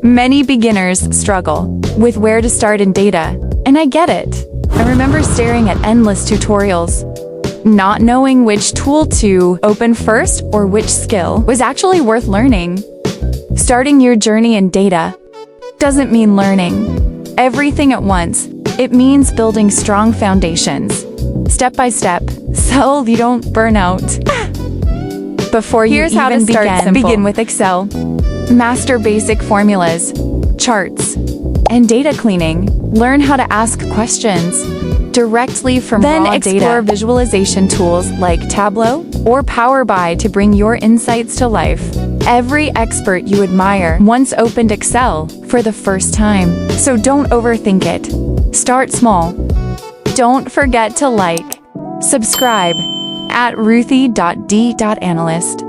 Many beginners struggle with where to start in data, and I get it. I remember staring at endless tutorials, not knowing which tool to open first or which skill was actually worth learning. Starting your journey in data doesn't mean learning everything at once. It means building strong foundations, step by step, so you don't burn out. Before you even begin with Excel. Master basic formulas, charts, and data cleaning. Learn how to ask questions directly from raw data. Then explore visualization tools like Tableau or Power BI to bring your insights to life. Every expert you admire once opened Excel for the first time, so don't overthink it. Start small. Don't forget to like, subscribe at Ruthie.D.analyst.